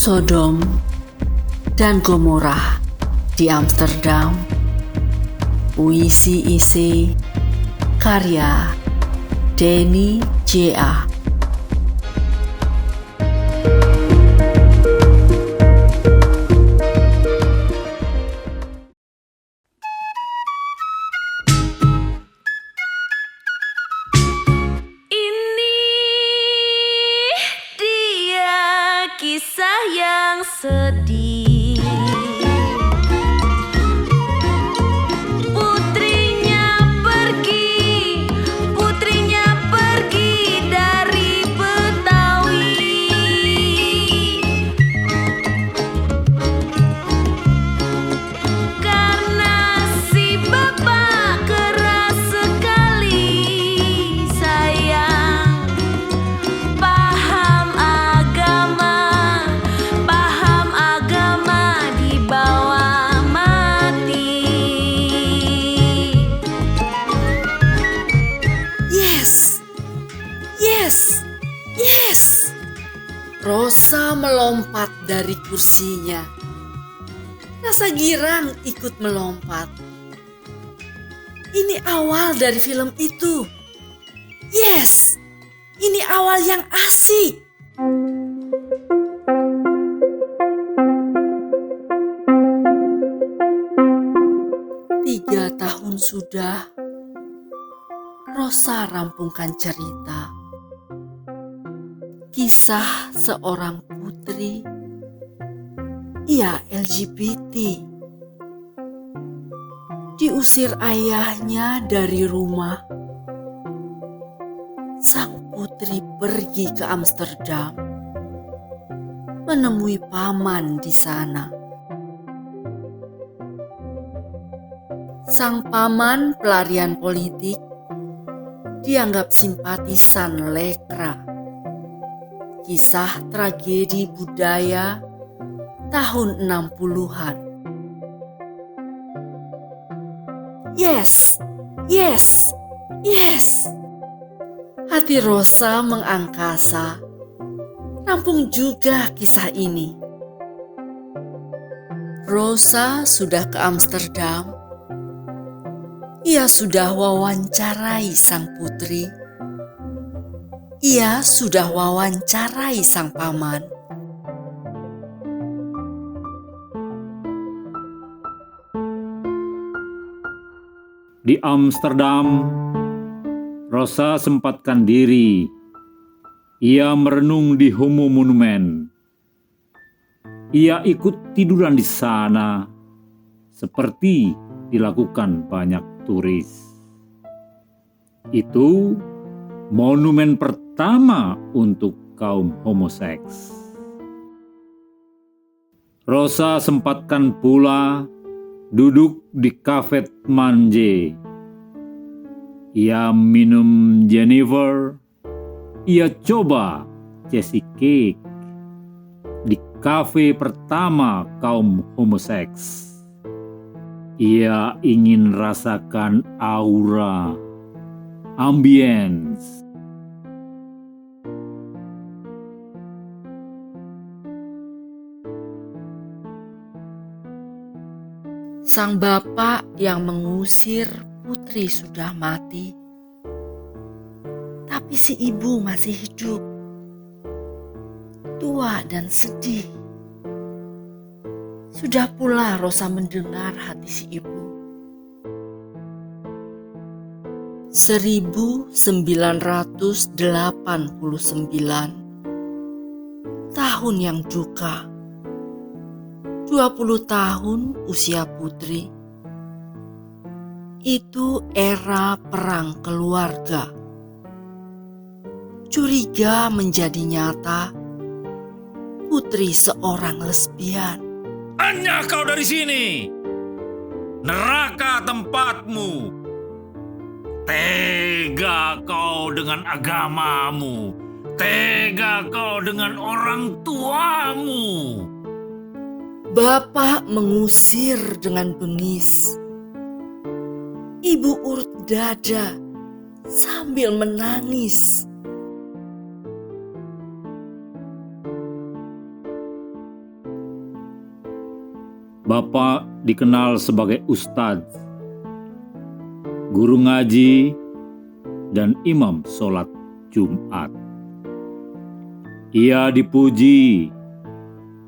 Sodom dan Gomora di Amsterdam. Puisi isi karya Denny J.A. Kisah yang sedih, putrinya pergi dari Betawi. Karena si bapak keras sekali, sayang, paham agama dibawa mati. Yes. Rosa melompat dari kursinya. Rasa girang ikut melompat. Ini awal dari film itu. Yes, ini awal yang asik. Tiga tahun sudah Rosa rampungkan cerita. Kisah seorang putri, ia LGBT, diusir ayahnya dari rumah. Sang putri pergi ke Amsterdam, menemui paman di sana. Sang paman pelarian politik, dianggap simpatisan lekra. Kisah tragedi budaya tahun 60-an. Yes. Hati Rosa mengangkasa. Rampung juga kisah ini. Rosa sudah ke Amsterdam. Ia sudah wawancarai sang putri. Ia sudah wawancarai sang paman. Di Amsterdam, Rosa sempatkan diri. Ia merenung di Homo Monument. Ia ikut tiduran di sana, seperti dilakukan banyak turis. Itu monumen pertama untuk kaum homoseks. Rosa sempatkan pula duduk di Cafe Manje. Ia minum Jennifer. Ia coba cheesecake di kafe pertama kaum homoseks. Ia ingin rasakan aura, ambience. Sang bapak yang mengusir putri sudah mati, tapi si ibu masih hidup, tua dan sedih. Sudah pula Rosa mendengar hati si ibu. 1989, tahun yang duka. 20 tahun usia putri. Itu era perang keluarga. Curiga menjadi nyata. Putri seorang lesbian. Hanya kau dari sini. Neraka tempatmu. Tega kau dengan agamamu. Tega kau dengan orang tuamu. Bapak mengusir dengan bengis. Ibu urut dada sambil menangis. Bapak dikenal sebagai ustadz, guru ngaji, dan imam sholat Jumat. Ia dipuji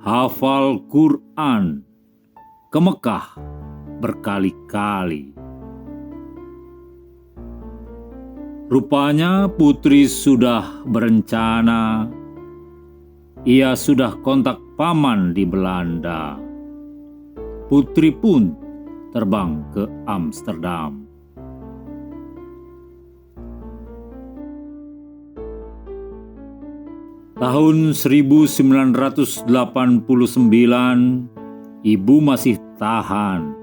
hafal Quran ke Mekah berkali-kali. Rupanya putri sudah berencana. Ia sudah kontak paman di Belanda. Putri pun terbang ke Amsterdam. Tahun 1989, ibu masih tahan.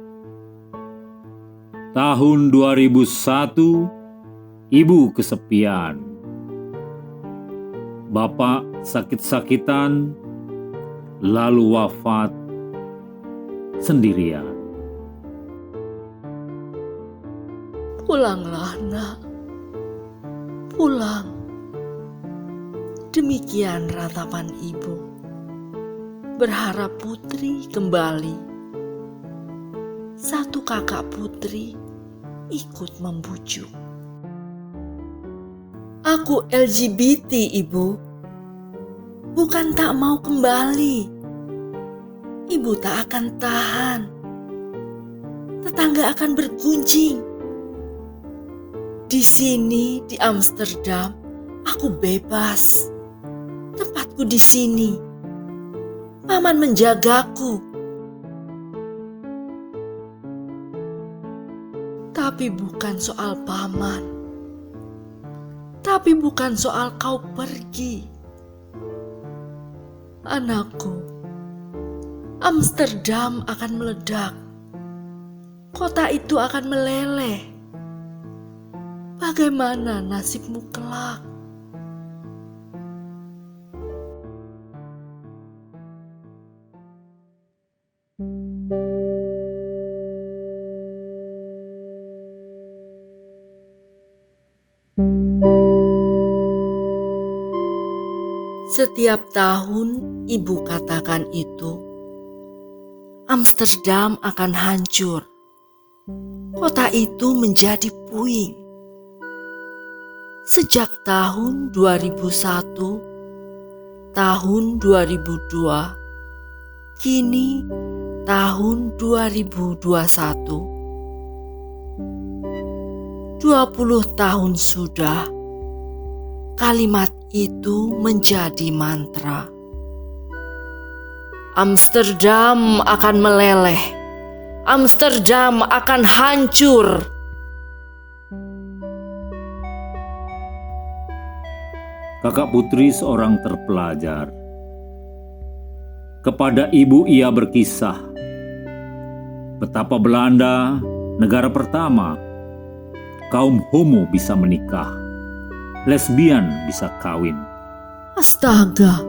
Tahun 2001, ibu kesepian. Bapak sakit-sakitan, lalu wafat sendirian. Pulanglah, nak. Pulang. Demikian ratapan ibu. Berharap putri kembali. Satu kakak putri ikut membujuk. Aku LGBT, ibu. Bukan tak mau kembali. Ibu tak akan tahan. Tetangga akan bergunjing. Di sini, di Amsterdam, aku bebas. Tempatku di sini. Paman menjagaku. Tapi bukan soal paman. Tapi bukan soal kau pergi. Anakku, Amsterdam akan meledak. Kota itu akan meleleh. Bagaimana nasibmu kelak? Setiap tahun ibu katakan itu, Amsterdam akan hancur. Kota itu menjadi puing. Sejak tahun 2001, tahun 2002, kini tahun 2021. 20 tahun sudah, kalimat itu menjadi mantra. Amsterdam akan meleleh. Amsterdam akan hancur. Kakak putri seorang terpelajar. Kepada ibu ia berkisah betapa Belanda, negara pertama, kaum homo bisa menikah, lesbian bisa kawin. Astaga,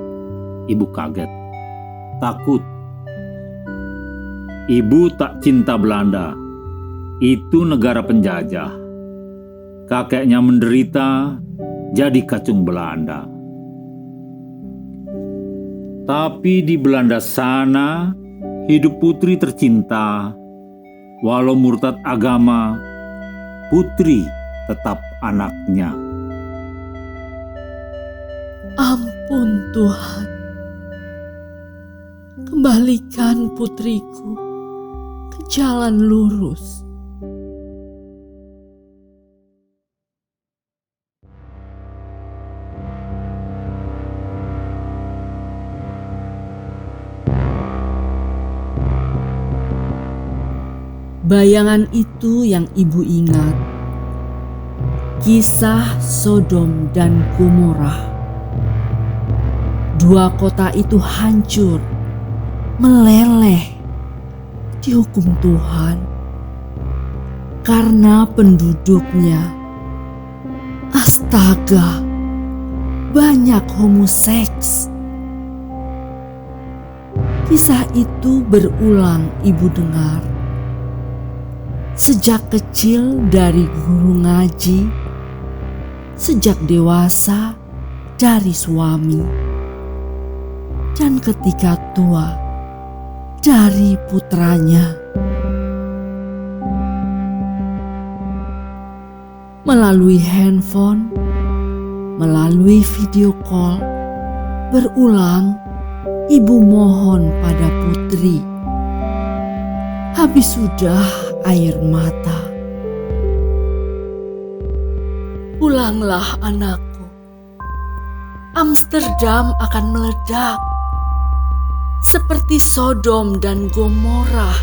Ibu kaget, takut. Ibu tak cinta Belanda, itu negara penjajah. Kakeknya menderita, jadi kacung Belanda. Tapi di Belanda sana, hidup putri tercinta. Walau murtad agama, putri tetap anaknya. ampun Tuhan. Kembalikan putriku ke jalan lurus. Bayangan itu yang ibu ingat. Kisah Sodom dan Gomora. Dua kota itu hancur, meleleh, dihukum Tuhan karena penduduknya. Astaga, banyak homoseks. Kisah itu berulang ibu dengar. Sejak kecil dari guru ngaji, sejak dewasa dari suami, dan ketika tua dari putranya. Melalui handphone, melalui video call, berulang ibu mohon pada putri. Habis sudah air mata. Pulanglah anakku. Amsterdam akan meledak seperti Sodom dan Gomora.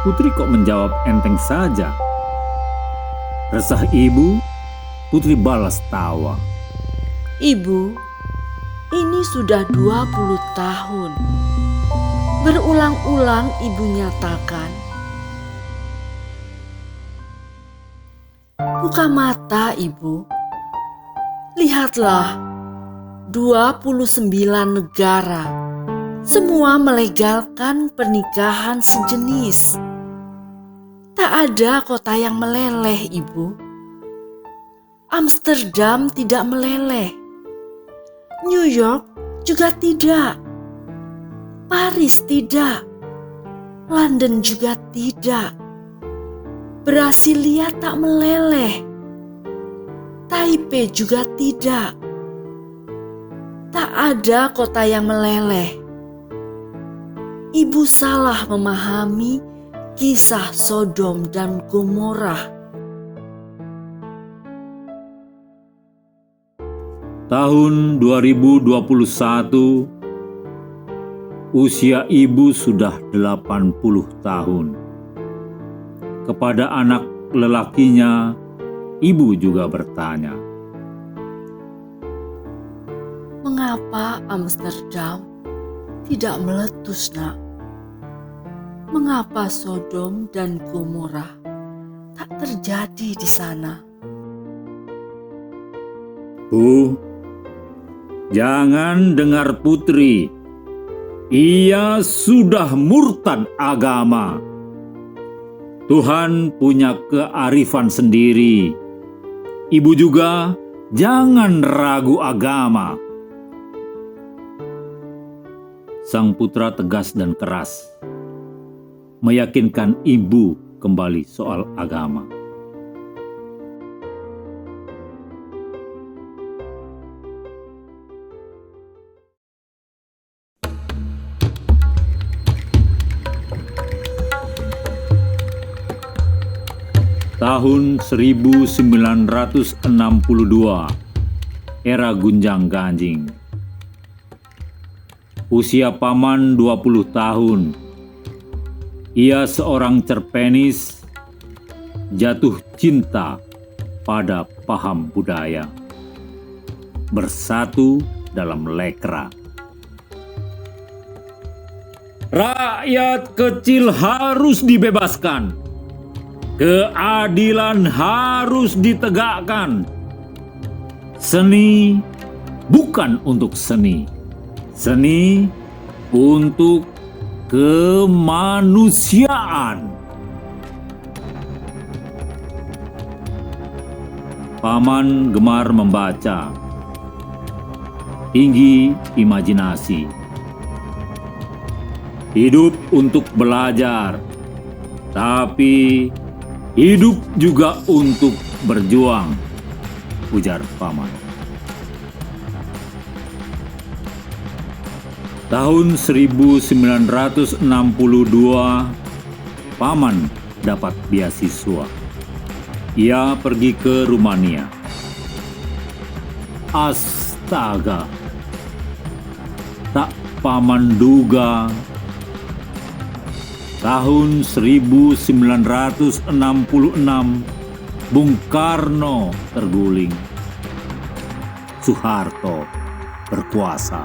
Putri kok menjawab enteng saja. Resah ibu, Putri balas tawa. Ibu, ini sudah 20 tahun. Berulang-ulang ibu nyatakan. Buka mata ibu. Lihatlah, 29 negara. Semua melegalkan pernikahan sejenis. Tak ada kota yang meleleh, Ibu. Amsterdam tidak meleleh. New York juga tidak. Paris tidak. London juga tidak. Brasilia tak meleleh. Taipei juga tidak. Tak ada kota yang meleleh. Ibu salah memahami kisah Sodom dan Gomora. Tahun 2021, usia ibu sudah 80 tahun. Kepada anak lelakinya, ibu juga bertanya, "Mengapa Amsterdam tidak meletus, Nak? Mengapa Sodom dan Gomora tak terjadi di sana?" Bu, jangan dengar putri. Ia sudah murtad agama. Tuhan punya kearifan sendiri. Ibu juga jangan ragu agama. Sang putra tegas dan keras, meyakinkan ibu kembali soal agama. Tahun 1962, era gunjang-ganjing. Usia paman 20 tahun. Ia seorang cerpenis, jatuh cinta pada paham budaya. Bersatu dalam lekra. Rakyat kecil harus dibebaskan. Keadilan harus ditegakkan. Seni bukan untuk seni. Seni untuk kemanusiaan. Paman gemar membaca. Tinggi imajinasi. Hidup untuk belajar. Tapi hidup juga untuk berjuang, ujar paman. Tahun 1962, paman dapat beasiswa. Ia pergi ke Rumania. Astaga, tak paman duga. Tahun 1966, Bung Karno terguling. Soeharto berkuasa.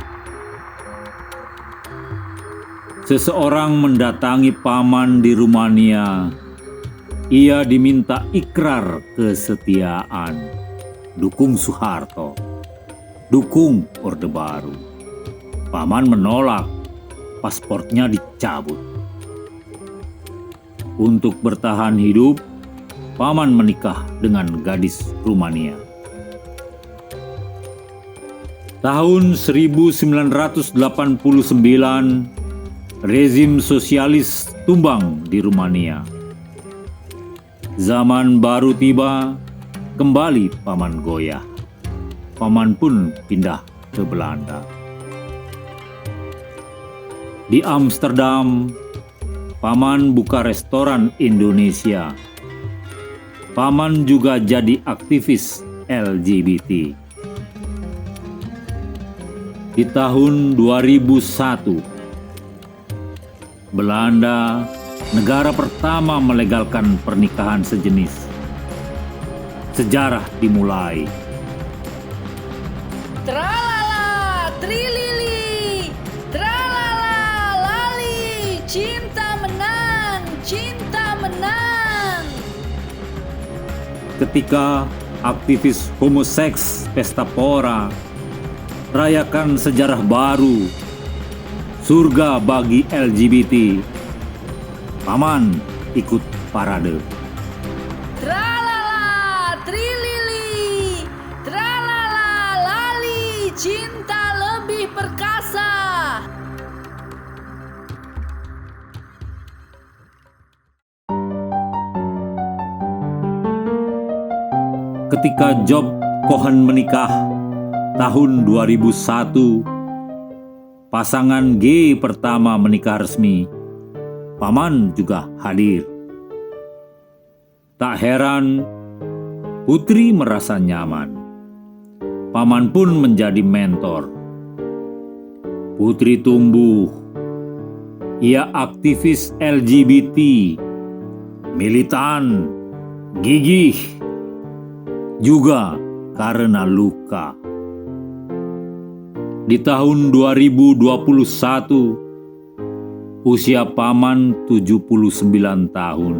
Seseorang mendatangi paman di Rumania. Ia diminta ikrar kesetiaan. Dukung Soeharto. Dukung Orde Baru. Paman menolak. Paspornya dicabut. Untuk bertahan hidup, paman menikah dengan gadis Rumania. Tahun 1989, rezim sosialis tumbang di Rumania. Zaman baru tiba, kembali Paman goyah. Paman pun pindah ke Belanda. Di Amsterdam, Paman buka restoran Indonesia. Paman juga jadi aktivis LGBT. Di tahun 2001, Belanda, negara pertama melegalkan pernikahan sejenis. Sejarah dimulai. Tralala, trilili, tralala, lali, cinta menang, cinta menang. Ketika aktivis homoseks Pesta Pora rayakan sejarah baru, surga bagi LGBT, Paman ikut parade. Tralala, trilili, tralala, lali, cinta lebih perkasa. Ketika Job Cohen menikah tahun 2001, pasangan gay pertama menikah resmi, Paman juga hadir. Tak heran, Putri merasa nyaman. Paman pun menjadi mentor. Putri tumbuh. Ia aktivis LGBT, militan, gigih, juga karena luka. Di tahun 2021, usia Paman 79 tahun.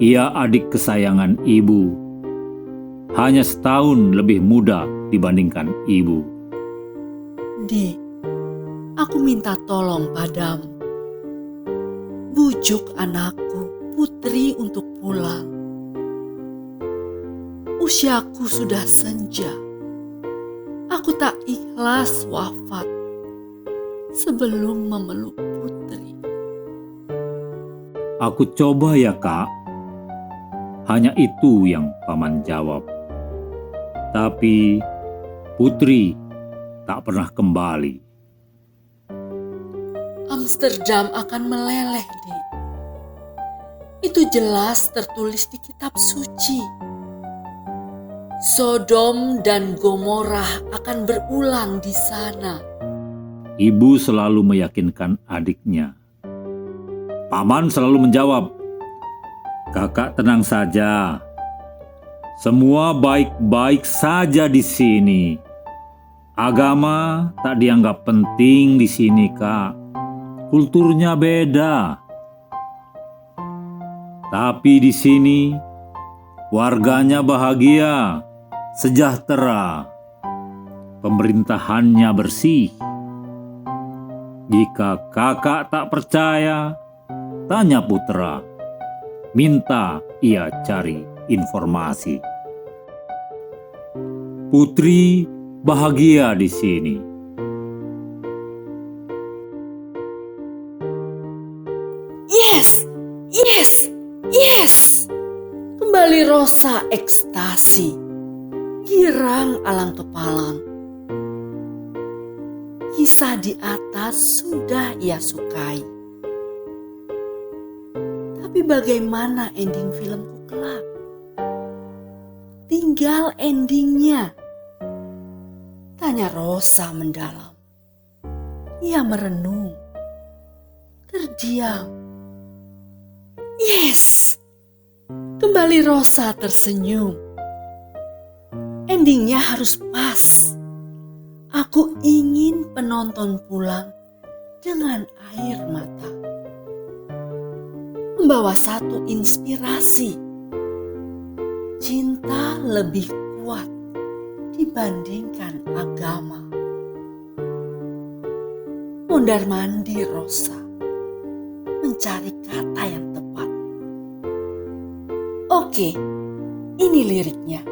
Ia adik kesayangan ibu, hanya setahun lebih muda dibandingkan ibu. Dik, aku minta tolong padamu. Bujuk anakku, Putri, untuk pulang. Usiaku sudah senja. Aku tak ikhlas wafat sebelum memeluk Putri. Aku coba ya, Kak. Hanya itu yang Paman jawab. Tapi Putri tak pernah kembali. Amsterdam akan meleleh, Dik. Itu jelas tertulis di kitab suci. Sodom dan Gomorrah akan berulang di sana. Ibu selalu meyakinkan adiknya. Paman selalu menjawab, "Kakak tenang saja. Semua baik-baik saja di sini. Agama tak dianggap penting di sini, Kak. Kulturnya beda. Tapi di sini warganya bahagia, sejahtera. Pemerintahannya bersih. Jika kakak tak percaya, tanya putra. Minta ia cari informasi." Putri bahagia di sini. Yes, yes, yes. Kembali Rosa ekstasi, girang alang kepalang. Kisah di atas sudah ia sukai. Tapi bagaimana ending filmku kelak? Tinggal endingnya. Tanya Rosa mendalam. Ia merenung, terdiam. Yes! Kembali Rosa tersenyum. Endingnya harus pas. Aku ingin penonton pulang dengan air mata. Membawa satu inspirasi. Cinta lebih kuat dibandingkan agama. Mondar-mandir Rosa mencari kata yang tepat. Oke, ini liriknya.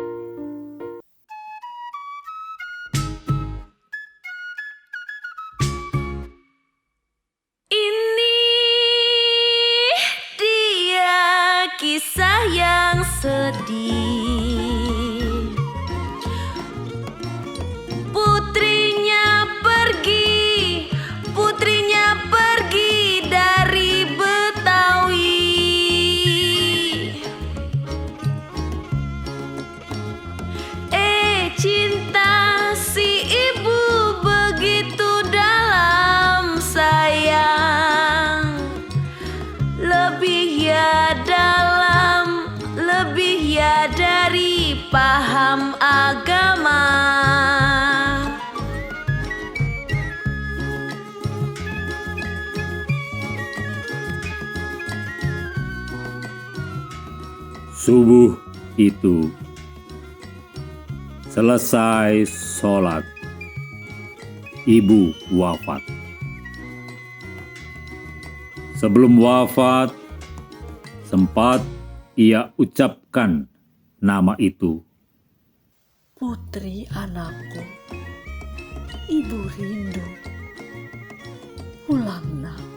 lebih ya dalam, lebih ya dari paham agama. Subuh itu selesai sholat, ibu wafat. Sebelum wafat, sempat ia ucapkan nama itu. Putri anakku, ibu rindu. Pulang nak.